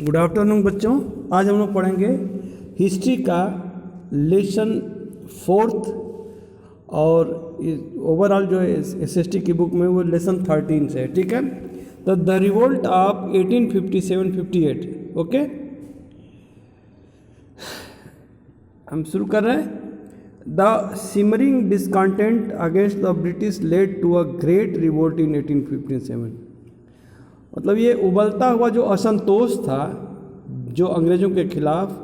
Good afternoon बच्चों। आज हम लोग पढ़ेंगे हिस्ट्री का लेसन 4th और ओवरऑल जो है एसएसटी की बुक में वो लेसन 13 से है। ठीक है, तो द रिवोल्ट ऑफ 1857-58। ओके, हम शुरू कर रहे हैं। The simmering discontent against the British led to a great revolt in 1857। मतलब ये उबलता हुआ जो असंतोष था जो अंग्रेज़ों के खिलाफ,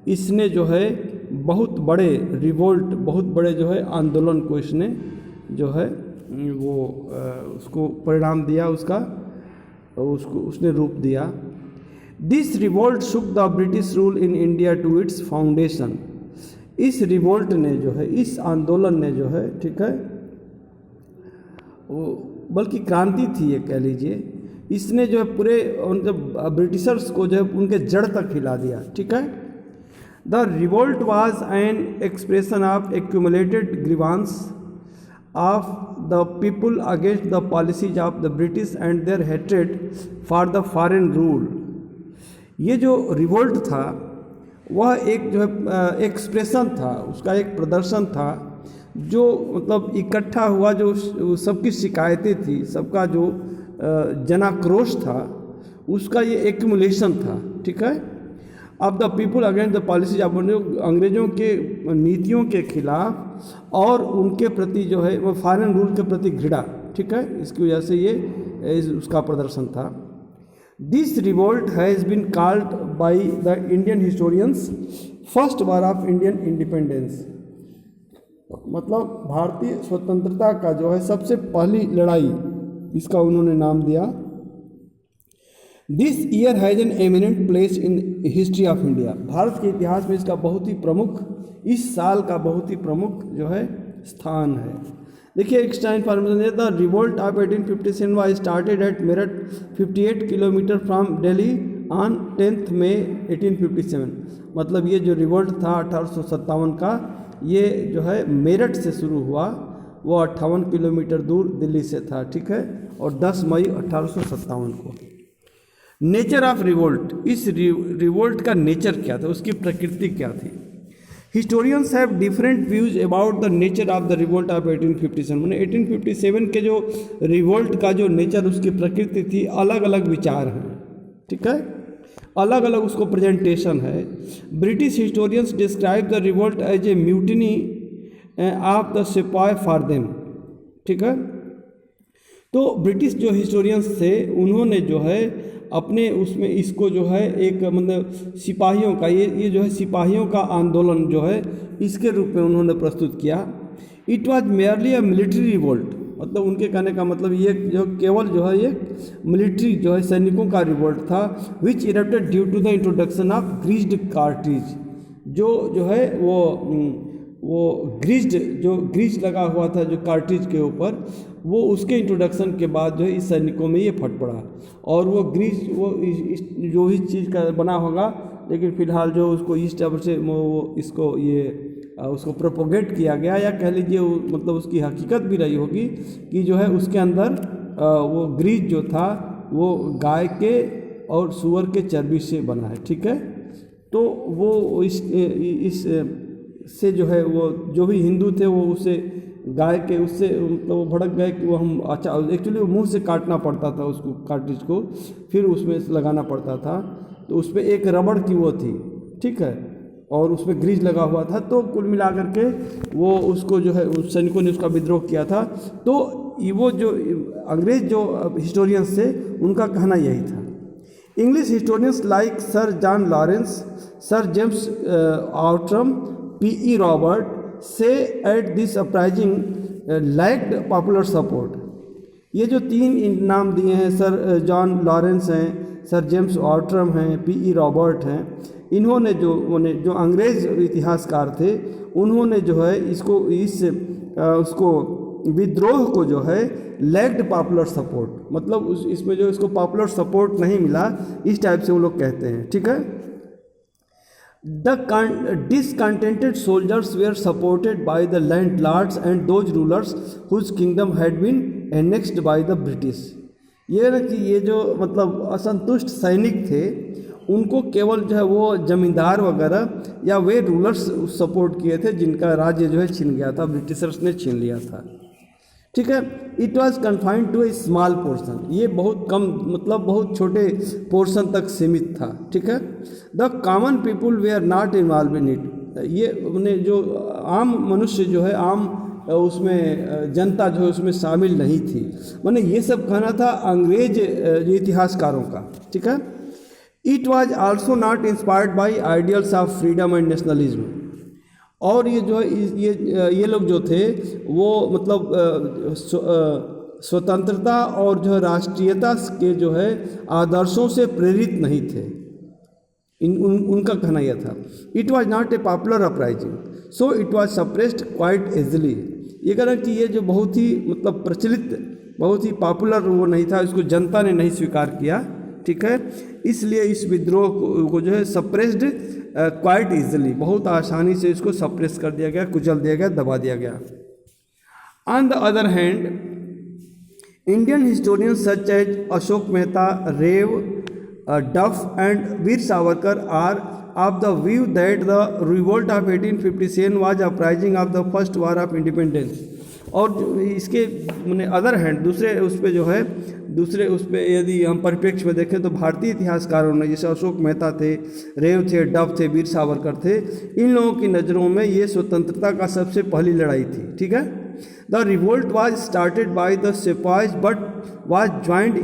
इसने जो है बहुत बड़े रिवोल्ट, बहुत बड़े जो है आंदोलन को इसने जो है वो उसको परिणाम दिया, उसको उसने रूप दिया। This revolt shook the British rule in India to its foundation. इस रिवोल्ट ने जो है, इस आंदोलन ने जो है, ठीक है, वो बल्कि क्रांति थी ये कह लीजिए, इसने जो है पूरे उनके ब्रिटिशर्स को जो है उनके जड़ तक हिला दिया। ठीक है, the revolt was an expression of accumulated grievance of the people against the policies of the British and their hatred for the foreign rule. ये जो रिवोल्ट था वह एक जो है एक्सप्रेशन था, उसका एक प्रदर्शन था जो मतलब इकट्ठा हुआ, जो सबकी शिकायतें थी, सबका जो जनाक्रोश था, उसका ये एक्यूमुलेशन था। ठीक है, अब the people against the policies of अंग्रेज़ों के नीतियों के खिलाफ और उनके प्रति जो है वो फॉरेन रूल के प्रति घृणा। ठीक है, इसकी वजह से ये उसका प्रदर्शन था। This revolt has been called by the Indian historians first war of Indian independence. मतलब भारतीय स्वतंत्रता का जो है सबसे पहली लड़ाई, इसका उन्होंने नाम दिया। This year has an eminent place in history of India. Bharat के इतिहास में इसका बहुत ही प्रमुख, इस साल का बहुत ही प्रमुख जो है स्थान है। देखिए, एक्स्ट्रा इन्फॉर्मेशन है, the revolt of 1857 was started at Meerut 58 kilometre from Delhi on 10 मई 1857। मतलब ये जो रिवोल्ट था 1857 का, ये जो है मेरठ से शुरू हुआ, वो 58 किलोमीटर दूर दिल्ली से था। ठीक है, और 10 मई 1857 को। नेचर ऑफ रिवोल्ट, इस रिवोल्ट का नेचर क्या था, उसकी प्रकृति क्या थी। Historians have different views about the nature of the revolt of 1857। मैंने 1857 के जो रिवोल्ट का जो नेचर, उसकी प्रकृति थी, अलग अलग विचार हैं। ठीक है, अलग अलग उसको प्रेजेंटेशन है। British historians describe the revolt as a mutiny of the sipahi for them. ठीक है, तो ब्रिटिश जो हिस्टोरियंस थे उन्होंने जो है अपने उसमें इसको जो है एक मतलब सिपाहियों का, ये जो है सिपाहियों का आंदोलन जो है, इसके रूप में उन्होंने प्रस्तुत किया। It was merely a military revolt. मतलब उनके कहने का मतलब ये जो केवल जो है ये मिलिट्री जो है सैनिकों का रिवोल्ट था, which erupted due to the introduction of greased cartridge. जो है वो ग्रीज लगा हुआ था जो कार्ट्रिज के ऊपर, वो उसके इंट्रोडक्शन के बाद जो है इस सैनिकों में ये फट पड़ा। और वो ग्रीज जो भी चीज़ का बना होगा, लेकिन फिलहाल जो उसको ईस्ट से वो इसको उसको प्रोपोगेट किया गया, या कह लीजिए मतलब उसकी हकीकत भी रही होगी कि जो है उसके अंदर वो ग्रीज जो था वो गाय के और सूअर के चर्बी से बना है। ठीक है, तो वो इस से जो है वो जो भी हिंदू थे वो उसे गाय के उससे मतलब वो भड़क गए कि वो हम अच्छा, एक्चुअली वो मुंह से काटना पड़ता था उसको, कार्ट्रिज को, फिर उसमें लगाना पड़ता था। तो उसमें एक रबड़ की वो थी, ठीक है, और उसमें ग्रीज लगा हुआ था। तो कुल मिलाकर के वो उसको जो है उस सैनिकों ने उसका विद्रोह किया था। तो वो जो अंग्रेज जो हिस्टोरियंस थे उनका कहना यही था। English historians like sir John Lawrence, sir James Outram, P.E. Robert say at this uprising lacked popular support. ये जो तीन नाम दिए हैं, सर जॉन लॉरेंस हैं, सर जेम्स आउट्रम हैं, P.E. रॉबर्ट हैं, इन्होंने जो अंग्रेज इतिहासकार थे, उन्होंने जो है इसको उसको विद्रोह को जो है लैक्ड पॉपुलर सपोर्ट, मतलब इसमें जो इसको पॉपुलर सपोर्ट नहीं मिला, इस टाइप से वो लोग कहते हैं। ठीक है, The discontented soldiers were supported by the landlords and those rulers whose kingdom had been annexed by the British। ये ना कि ये जो मतलब असंतुष्ट सैनिक थे उनको केवल जो है वो जमींदार वगैरह या वे रूलर्स सपोर्ट किए थे जिनका राज्य जो है छिन गया था, ब्रिटिशर्स ने छीन लिया था। ठीक है, it was confined to a small portion, ये बहुत कम मतलब बहुत छोटे पोर्शन तक सीमित था। ठीक है, the common people they are not involve in it, ये अपने जो आम मनुष्य जो है, आम उसमें जनता जो है उसमें शामिल नहीं थी। मैंने ये सब कहना था अंग्रेज इतिहासकारों का। ठीक है, it was also not inspired by ideals of freedom and nationalism, और ये जो है ये लोग जो थे वो मतलब स्वतंत्रता और जो है राष्ट्रीयता के जो है आदर्शों से प्रेरित नहीं थे। उनका कहना यह था, it was not a popular uprising so it was suppressed quite easily. ये कह रहे हैं कि ये जो बहुत ही मतलब प्रचलित, बहुत ही पॉपुलर वो नहीं था, इसको जनता ने नहीं स्वीकार किया। ठीक है, इसलिए इस विद्रोह को जो है सप्रेस्ड क्वाइट इजली, बहुत आसानी से इसको सप्रेस कर दिया गया, कुचल दिया गया, दबा दिया गया। On the other hand Indian historian such as Ashok Mehta, Rev, Duff and Veer Savarkar are of the view that the revolt of 1857 was uprising of the first war of independence। और इसके मैंने अदर हैंड दूसरे उस पर जो है, दूसरे उस पर यदि हम परिप्रेक्ष्य में देखें तो भारतीय इतिहासकारों ने, जैसे अशोक मेहता थे, रेव थे, डफ थे, वीर सावरकर थे, इन लोगों की नज़रों में ये स्वतंत्रता का सबसे पहली लड़ाई थी। ठीक है, the revolt was started by the sipahis but was joined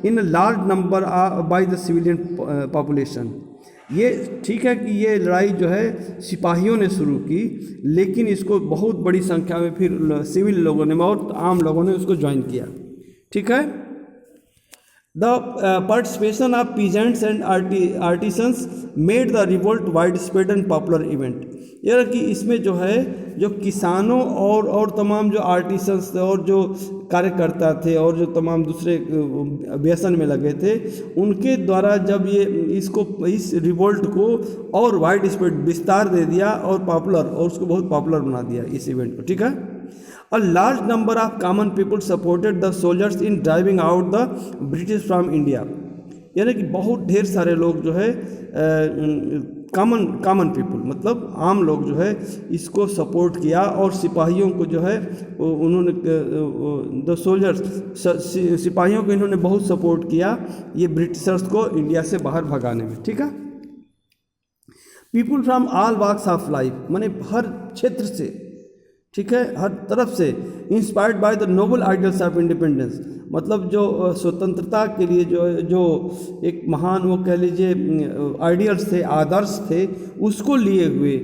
in a large number by the civilian population। ये ठीक है कि ये लड़ाई जो है सिपाहियों ने शुरू की, लेकिन इसको बहुत बड़ी संख्या में फिर सिविल लोगों ने और आम लोगों ने उसको ज्वाइन किया। ठीक है, the participation of peasants and artisans made the revolt wide spread and popular event. यह कि इसमें जो है जो किसानों और तमाम जो आर्टिसंस थे और जो कार्यकर्ता थे और जो तमाम दूसरे व्यसन में लगे थे, उनके द्वारा जब ये इस रिवोल्ट को और वाइड स्प्रेड विस्तार दे दिया और पॉपुलर, और उसको बहुत पॉपुलर बना दिया इस इवेंट को। ठीक है, a large number of common people supported the soldiers in driving out the British from India. यानी कि बहुत ढेर सारे लोग जो है कॉमन पीपल मतलब आम लोग जो है इसको सपोर्ट किया, और सिपाहियों को जो है उन्होंने द सोल्जर्स सिपाहियों को इन्होंने बहुत सपोर्ट किया ये ब्रिटिशर्स को इंडिया से बाहर भगाने में। ठीक है, people from all walks of life, माने हर क्षेत्र से, ठीक है, हर तरफ से, inspired by the noble ideals of independence, मतलब जो स्वतंत्रता के लिए जो एक महान वो कह लीजिए आइडियल्स थे, आदर्श थे, उसको लिए हुए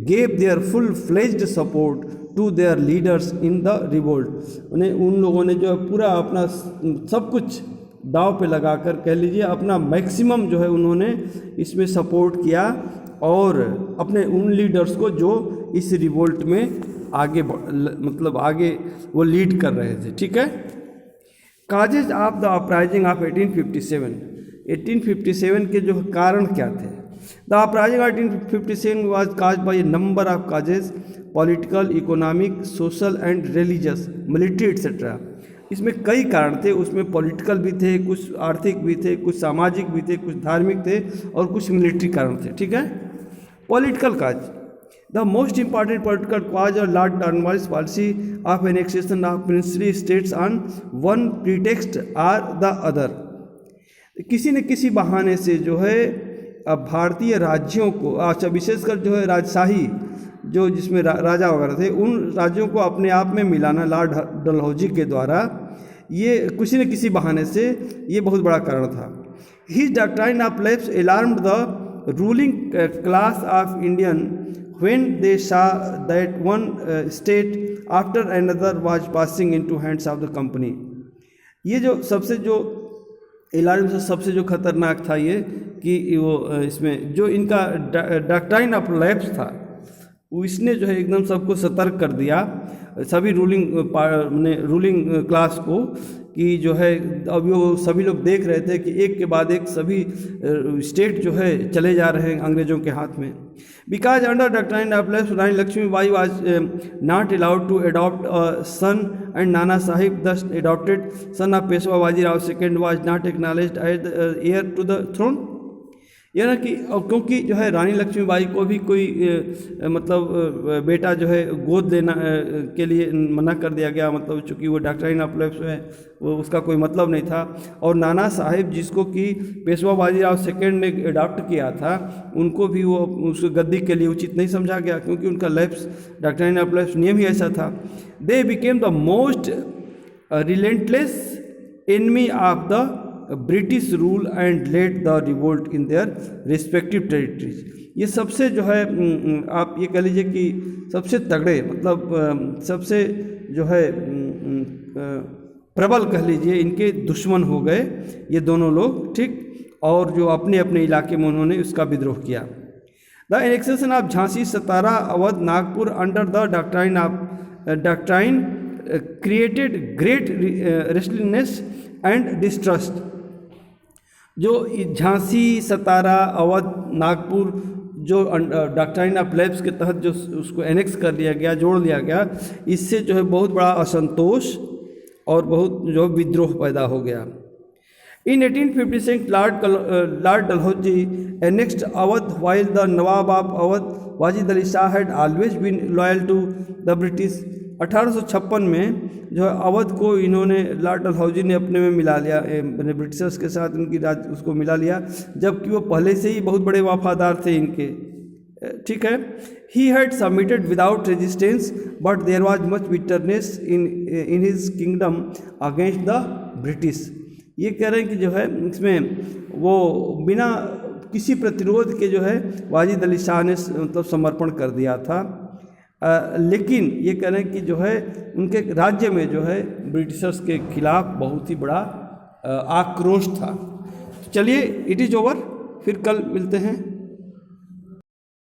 gave their full fledged support to their leaders in the revolt. उन्हें उन लोगों ने जो पूरा अपना सब कुछ दांव पे लगाकर कह लीजिए अपना मैक्सिमम जो है उन्होंने इसमें सपोर्ट किया, और अपने उन लीडर्स को जो इस रिवोल्ट में आगे मतलब आगे वो लीड कर रहे थे। ठीक है, causes of the uprising of 1857 के जो कारण क्या थे? The uprising of 1857 was caused by A number of causes, political, economic, social and religious, military etcetera. इसमें कई कारण थे, उसमें पॉलिटिकल भी थे, कुछ आर्थिक भी थे, कुछ सामाजिक भी थे, कुछ धार्मिक थे और कुछ मिलिट्री कारण थे। ठीक है, political cause, the most important political cause और Lord Cornwallis policy of annexation of princely states on one pretext or the other. किसी न किसी बहाने से जो है अब भारतीय राज्यों को, अच्छा विशेषकर जो है राजशाही जो जिसमें राजा वगैरह थे, उन राज्यों को अपने आप में मिलाना लॉर्ड डलहौजी के द्वारा, ये किसी न किसी बहाने से ये बहुत बड़ा कारण था। His doctrine of lapse alarmed the ruling class of Indian when they saw that one state after another was passing into hands of the company। ये जो सबसे जो अलार्म से सबसे जो खतरनाक था ये कि वो इसमें जो इनका डॉक्ट्राइन ऑफ लैप्स था, इसने जो है एकदम सबको सतर्क कर दिया, सभी रूलिंग क्लास को, कि जो है अब वो सभी लोग देख रहे थे कि एक के बाद एक सभी स्टेट जो है चले जा रहे हैं अंग्रेज़ों के हाथ में। Because under doctrine of left Rani Lakshmibai was not allowed to adopt a son and Nana Sahib this adopted son of Peshwa Bajirao second was not acknowledged as the heir to the throne. यह ना कि क्योंकि जो है रानी लक्ष्मीबाई को भी कोई मतलब बेटा जो है गोद लेना के लिए मना कर दिया गया, मतलब चूँकि वो डॉक्ट्राइन ऑफ लेफ्ट है वो उसका कोई मतलब नहीं था। और नाना साहिब जिसको कि पेशवा बाजीराव सेकेंड ने अडॉप्ट किया था, उनको भी वो उस गद्दी के लिए उचित नहीं समझा गया, क्योंकि उनका लेफ्ट डॉक्ट्राइन ऑफ लेफ्ट नियम ही ऐसा था। They became the most relentless enemy of the British rule and led the revolt in their respective territories. ये सबसे जो है आप ये कह लीजिए कि सबसे तगड़े मतलब सबसे जो है प्रबल कह लीजिए इनके दुश्मन हो गए ये दोनों लोग, ठीक। और जो अपने अपने इलाके में उन्होंने उसका विद्रोह किया। The annexation of Jhansi, Satara, Awadh, Nagpur under the doctrine created great restlessness and distrust. जो झांसी, सतारा, अवध, नागपुर जो डॉक्ट्राइन ऑफ लेफ्ट के तहत जो उसको एनेक्स कर लिया गया, जोड़ लिया गया, इससे जो है बहुत बड़ा असंतोष और बहुत जो विद्रोह पैदा हो गया। In 1856, Lord Dalhousie annexed Awadh, while the Nawab of Awadh, Wajid Ali Shah, had always been loyal to the British. 1856 में जो है अवध को इन्होंने लॉर्ड डलहौजी ने अपने में मिला लिया, ब्रिटिशर्स के साथ उनकी राज उसको मिला लिया, जबकि वो पहले से ही बहुत बड़े वफादार थे इनके, ठीक है। He had submitted without resistance, but there was much bitterness in his kingdom against the British. ये कह रहे हैं कि जो है इसमें वो बिना किसी प्रतिरोध के जो है वाजिद अली शाह ने मतलब समर्पण कर दिया था, लेकिन ये कह रहे हैं कि जो है उनके राज्य में जो है ब्रिटिशर्स के खिलाफ बहुत ही बड़ा आक्रोश था। चलिए, इट इज़ ओवर, फिर कल मिलते हैं।